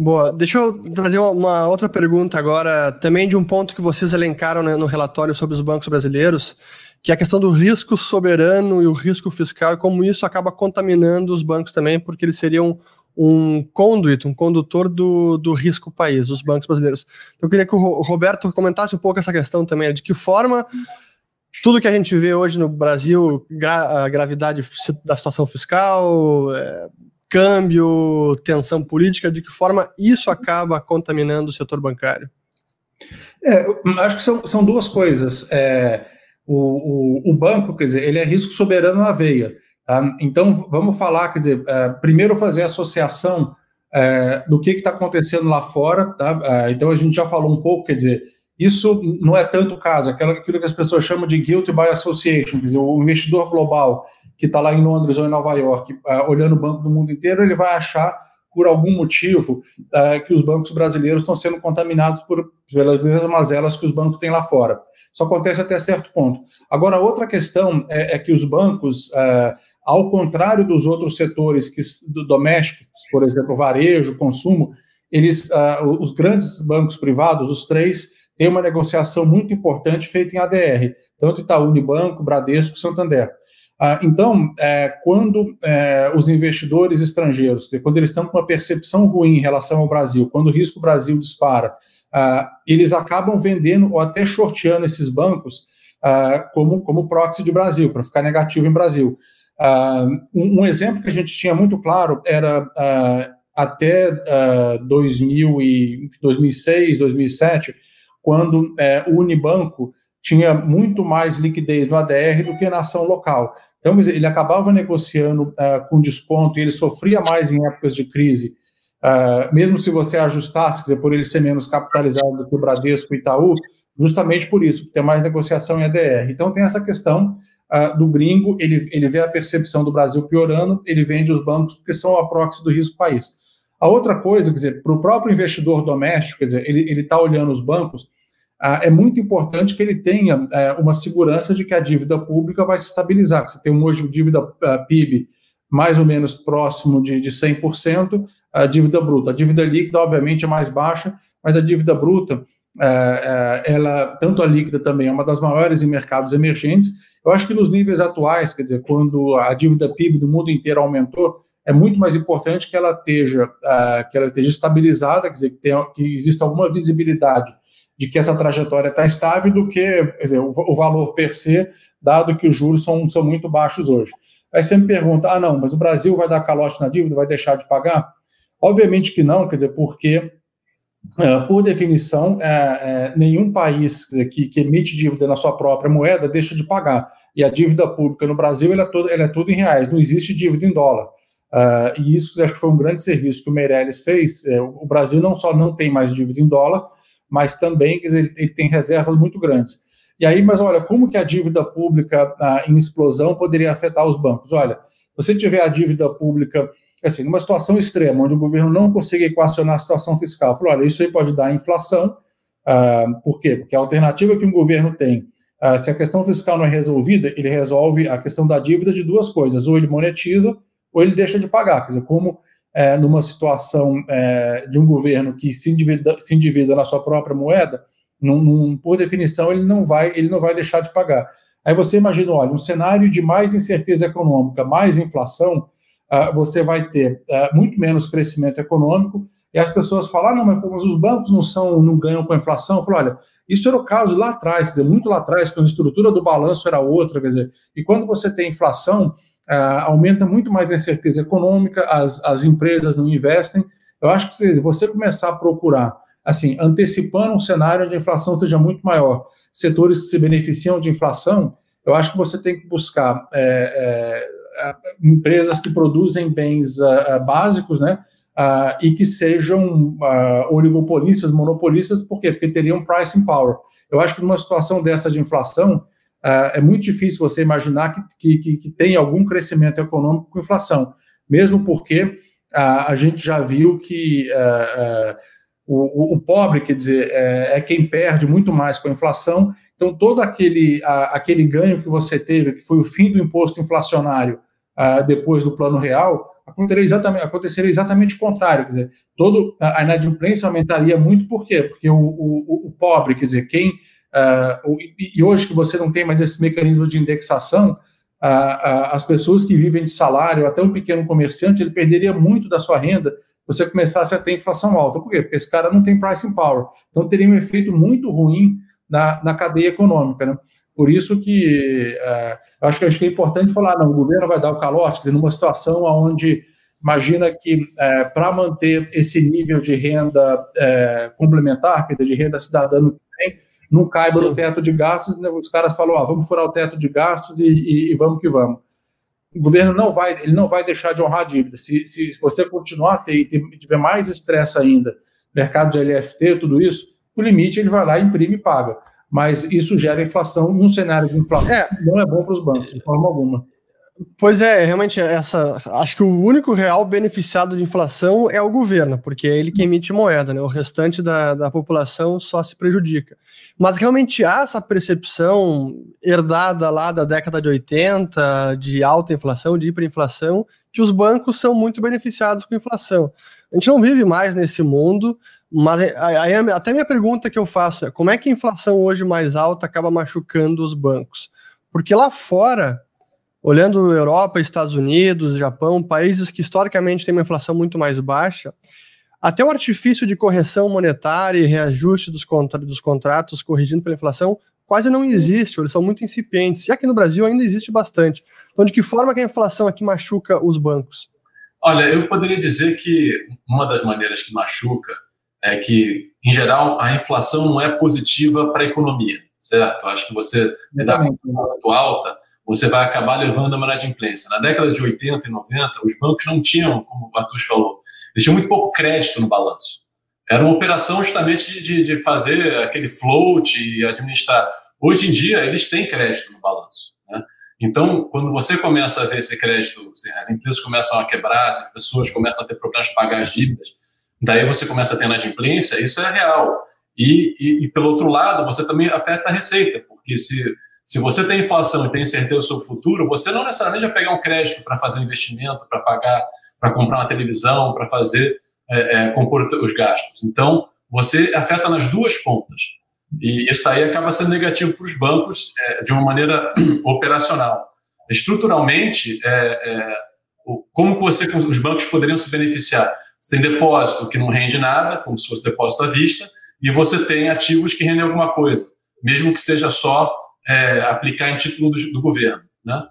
Boa, deixa eu trazer uma outra pergunta agora, também de um ponto que vocês elencaram, né, no relatório sobre os bancos brasileiros, que é a questão do risco soberano e o risco fiscal, e como isso acaba contaminando os bancos também, porque eles seriam um conduit, um condutor do risco país, os bancos brasileiros. Então eu queria que o Roberto comentasse um pouco essa questão também, de que forma tudo que a gente vê hoje no Brasil, a gravidade da situação fiscal, câmbio, tensão política, de que forma isso acaba contaminando o setor bancário? Acho que são duas coisas. O banco, quer dizer, ele é risco soberano na veia. Tá? Então, vamos falar, quer dizer, primeiro fazer a associação do que está acontecendo lá fora. Tá? Então, a gente já falou um pouco, quer dizer, isso não é tanto o caso, aquilo que as pessoas chamam de guilt by association, quer dizer, o investidor global que está lá em Londres ou em Nova York, olhando o banco do mundo inteiro, ele vai achar, por algum motivo, que os bancos brasileiros estão sendo contaminados pelas mesmas mazelas que os bancos têm lá fora. Isso acontece até certo ponto. Agora, outra questão é que os bancos, ao contrário dos outros setores domésticos, por exemplo, varejo, consumo, os grandes bancos privados, os três, têm uma negociação muito importante feita em ADR, tanto Itaú Unibanco, Bradesco, Santander. Então, quando os investidores estrangeiros, quando eles estão com uma percepção ruim em relação ao Brasil, quando o risco Brasil dispara, eles acabam vendendo ou até shorteando esses bancos como proxy de Brasil, para ficar negativo em Brasil. Um exemplo que a gente tinha muito claro era até 2006, 2007, quando o Unibanco tinha muito mais liquidez no ADR do que na ação local. Então, ele acabava negociando com desconto e ele sofria mais em épocas de crise, mesmo se você ajustasse, quer dizer, por ele ser menos capitalizado do que o Bradesco e o Itaú, justamente por isso, por ter mais negociação em ADR. Então, tem essa questão do gringo, ele vê a percepção do Brasil piorando, ele vende os bancos porque são a proxy do risco país. A outra coisa, quer dizer, para o próprio investidor doméstico, quer dizer, ele está olhando os bancos, é muito importante que ele tenha uma segurança de que a dívida pública vai se estabilizar. Você tem hoje dívida PIB mais ou menos próximo de 100%, a dívida bruta. A dívida líquida, obviamente, é mais baixa, mas a dívida bruta, ela, tanto a líquida também, é uma das maiores em mercados emergentes. Eu acho que nos níveis atuais, quer dizer, quando a dívida PIB do mundo inteiro aumentou, é muito mais importante que ela esteja estabilizada, quer dizer, que exista alguma visibilidade de que essa trajetória está estável do que, quer dizer, o valor per se, dado que os juros são muito baixos hoje. Aí você me pergunta, não, mas o Brasil vai dar calote na dívida, vai deixar de pagar? Obviamente que não, quer dizer, porque, por definição, nenhum país, quer dizer, que emite dívida na sua própria moeda deixa de pagar. E a dívida pública no Brasil ela é toda em reais, não existe dívida em dólar. E isso acho que foi um grande serviço que o Meirelles fez. O Brasil não só não tem mais dívida em dólar, mas também, quer dizer, ele tem reservas muito grandes. E aí, mas olha, como que a dívida pública em explosão poderia afetar os bancos? Olha, você tiver a dívida pública, assim, numa situação extrema, onde o governo não consegue equacionar a situação fiscal, falou, olha, isso aí pode dar inflação. Por quê? Porque a alternativa que um governo tem, se a questão fiscal não é resolvida, ele resolve a questão da dívida de duas coisas, ou ele monetiza, ou ele deixa de pagar. Quer dizer, como numa situação de um governo que se endivida na sua própria moeda, por definição, ele não vai deixar de pagar. Aí você imagina, olha, um cenário de mais incerteza econômica, mais inflação, você vai ter muito menos crescimento econômico, e as pessoas falam, não, mas os bancos não ganham com a inflação. Eu falo, olha, isso era o caso lá atrás, quer dizer, muito lá atrás, quando a estrutura do balanço era outra, quer dizer, e quando você tem inflação, aumenta muito mais a incerteza econômica, as empresas não investem. Eu acho que se você começar a procurar, assim, antecipando um cenário onde a inflação seja muito maior, setores que se beneficiam de inflação, eu acho que você tem que buscar empresas que produzem bens básicos, né, e que sejam oligopolistas, monopolistas. Por quê? Porque teriam pricing power. Eu acho que numa situação dessa de inflação, é muito difícil você imaginar que tem algum crescimento econômico com inflação, mesmo porque a gente já viu que o pobre, quer dizer, é quem perde muito mais com a inflação. Então, todo aquele ganho que você teve, que foi o fim do imposto inflacionário depois do Plano Real, aconteceria exatamente o contrário. Quer dizer, a inadimplência aumentaria muito, por quê? Porque o pobre, quer dizer, e hoje que você não tem mais esses mecanismos de indexação, as pessoas que vivem de salário, até um pequeno comerciante, ele perderia muito da sua renda se você começasse a ter inflação alta. Por quê? Porque esse cara não tem pricing power. Então, teria um efeito muito ruim na cadeia econômica, né? Por isso que eu acho que é importante falar, não, o governo vai dar o calote, quer dizer, numa situação onde, imagina que para manter esse nível de renda complementar, quer dizer, de renda cidadã que tem, não caiba no teto de gastos, né? Os caras falam, vamos furar o teto de gastos e vamos que vamos. O governo não vai deixar de honrar a dívida. Se você continuar a tiver mais estresse ainda, mercado de LFT, tudo isso, o limite ele vai lá, imprime e paga. Mas isso gera inflação, e um cenário de inflação não é bom para os bancos, de forma alguma. Pois é, realmente, acho que o único real beneficiado de inflação é o governo, porque é ele que emite moeda, né? O restante da população só se prejudica. Mas realmente há essa percepção herdada lá da década de 80, de alta inflação, de hiperinflação, que os bancos são muito beneficiados com a inflação. A gente não vive mais nesse mundo, mas aí até minha pergunta que eu faço é: como é que a inflação hoje mais alta acaba machucando os bancos? Porque lá fora, olhando Europa, Estados Unidos, Japão, países que historicamente têm uma inflação muito mais baixa, até o artifício de correção monetária e reajuste dos contratos corrigindo pela inflação quase não existe, eles são muito incipientes. E aqui no Brasil ainda existe bastante. Então, de que forma que a inflação aqui machuca os bancos? Olha, eu poderia dizer que uma das maneiras que machuca é que, em geral, a inflação não é positiva para a economia, certo? Acho que você me dá uma muito alta, você vai acabar levando a inadimplência. Na década de 80 e 90, os bancos não tinham, como o Bartusz falou, eles tinham muito pouco crédito no balanço. Era uma operação justamente de fazer aquele float e administrar. Hoje em dia, eles têm crédito no balanço, né? Então, quando você começa a ver esse crédito, as empresas começam a quebrar, as pessoas começam a ter problemas de pagar as dívidas, daí você começa a ter inadimplência, isso é real. E pelo outro lado, você também afeta a receita, porque se você tem inflação e tem certeza sobre o futuro, você não necessariamente vai pegar um crédito para fazer um investimento, para pagar, para comprar uma televisão, para fazer, compor os gastos. Então, você afeta nas duas pontas. E isso aí acaba sendo negativo para os bancos de uma maneira operacional. Estruturalmente, como que os bancos poderiam se beneficiar? Você tem depósito que não rende nada, como se fosse depósito à vista, e você tem ativos que rendem alguma coisa, mesmo que seja só aplicar em título do governo, né?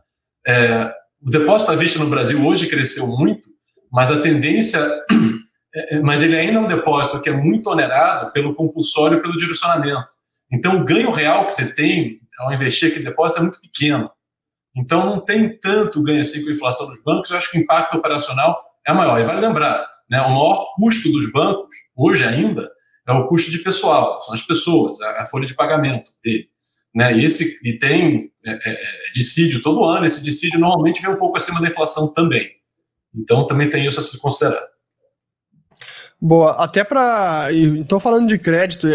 O depósito à vista no Brasil hoje cresceu muito, mas a tendência... mas ele ainda é um depósito que é muito onerado pelo compulsório e pelo direcionamento. Então, o ganho real que você tem ao investir aquele depósito é muito pequeno. Então, não tem tanto ganho assim com a inflação dos bancos. Eu acho que o impacto operacional é maior. E vale lembrar, né, o maior custo dos bancos, hoje ainda, é o custo de pessoal, são as pessoas, a folha de pagamento dele, né? E tem dissídio todo ano. Esse dissídio normalmente vem um pouco acima da inflação também. Então, também tem isso a se considerar. Boa, até para... Então, falando de crédito,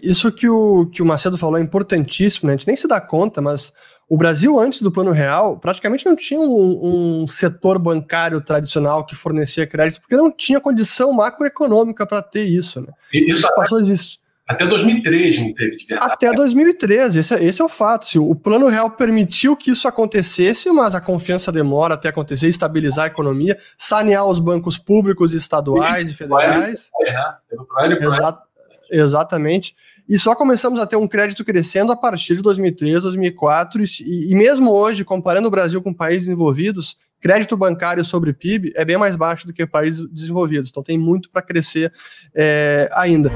isso que o Macedo falou é importantíssimo, né? A gente nem se dá conta, mas o Brasil, antes do Plano Real, praticamente não tinha um setor bancário tradicional que fornecia crédito, porque não tinha condição macroeconômica para ter isso, né? Isso passou a existir. Até 2003 não teve, de verdade. Até 2013, esse é o fato. O Plano Real permitiu que isso acontecesse, mas a confiança demora até acontecer, estabilizar a economia, sanear os bancos públicos, estaduais e federais. Exatamente. E só começamos a ter um crédito crescendo a partir de 2003, 2004, e mesmo hoje, comparando o Brasil com países desenvolvidos, crédito bancário sobre PIB é bem mais baixo do que países desenvolvidos. Então tem muito para crescer ainda.